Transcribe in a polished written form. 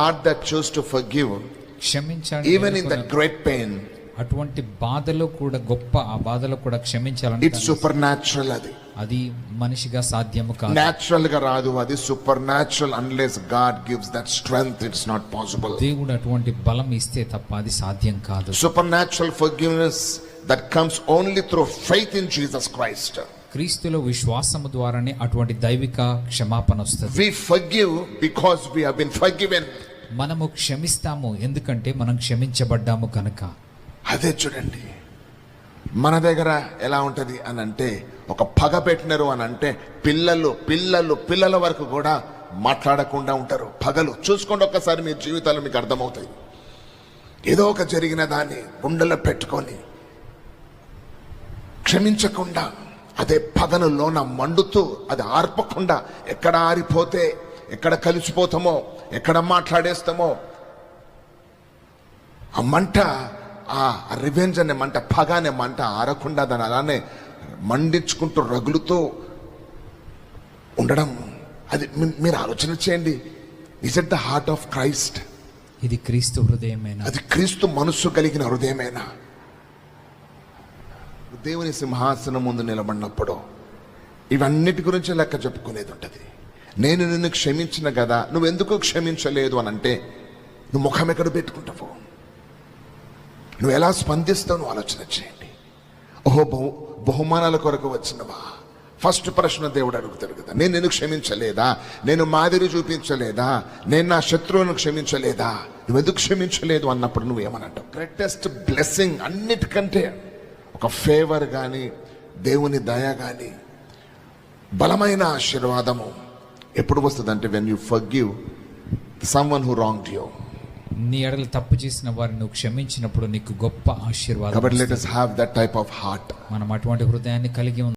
heart that chose to forgive, క్షమించాలి, even in that great pain, అటువంటి బాధలో కూడా, గొప్ప ఆ బాధలో కూడా క్షమించాలంటే it's supernatural. అది మనిషిగా సాధ్యము కాదు, natural గా రాదు, అది supernatural. Unless God gives that strength, it's not possible. దేవుడు అటువంటి బలం ఇస్తే తప్ప అది సాధ్యం కాదు. Supernatural forgiveness that comes only through faith in Jesus Christ. క్రీస్తులో విశ్వాసము ద్వారానే అటువంటి దైవిక క్షమాపణ వస్తుంది. We forgive because we have been forgiven. మనము క్షమిస్తాము ఎందుకంటే మనం క్షమించబడ్డాము కనుక. అదే చూడండి, మన దగ్గర ఎలా ఉంటది అని అంటే, ఒక పగ పెట్టినారు అని అంటే పిల్లల వరకు కూడా మాట్లాడకుండా ఉంటారు. పగలు చూసుకోండి ఒక్కసారి, మీ జీవితాలు మీకు అర్థమవుతాయి. ఏదో ఒక జరిగిన దాన్ని గుండెలో పెట్టుకొని క్షమించకుండా, అదే పగను లోన మండుతూ, అది ఆర్పకుండా, ఎక్కడ ఆరిపోతే ఎక్కడ కలిసిపోతామో, ఎక్కడ మాట్లాడేస్తామో, ఆ మంట, ఆ రివెంజ్ అనే మంట, పగ అనే మంట ఆరకుండా దాన్ని అలానే మండించుకుంటూ రగులుతూ ఉండడం. అది మీరు ఆలోచన చేయండి. Is it the heart of Christ? ఇది క్రీస్తు హృదయమేనా? అది క్రీస్తు మనస్సు కలిగిన హృదయమేనా? దేవుని సింహాసనం ముందు నిలబడినప్పుడు ఇవన్నిటి గురించి లెక్క చెప్పుకునేది ఉంటుంది. నేను నిన్ను క్షమించిన కదా, నువ్వెందుకు క్షమించలేదు అని అంటే, నువ్వు ముఖం ఎక్కడ పెట్టుకుంటావు, నువ్వు ఎలా స్పందిస్తావు, నువ్వు ఆలోచన చేయండి. ఓహో, బహుమానాల కొరకు వచ్చినవా? ఫస్ట్ ప్రశ్న దేవుడు అడుగుతాడు కదా, నేను నిన్ను క్షమించలేదా, నేను మాదిరి చూపించలేదా, నేను నా శత్రువులను క్షమించలేదా, నువ్వెందుకు క్షమించలేదు అన్నప్పుడు నువ్వేమనంటావు? గ్రేటెస్ట్ బ్లెస్సింగ్ అన్నిటికంటే ఒక ఫేవర్ కానీ, దేవుని దయ కానీ, బలమైన ఆశీర్వాదము ఎప్పుడు వస్తుందంటే, when you forgive someone who wronged you. నీ ఎడల తప్పు చేసిన వారిని నువ్వు క్షమించినప్పుడు నీకు గొప్ప ఆశీర్వాదం. కాబట్టి let us have that type of heart. మనం అటువంటి హృదయాన్ని కలిగి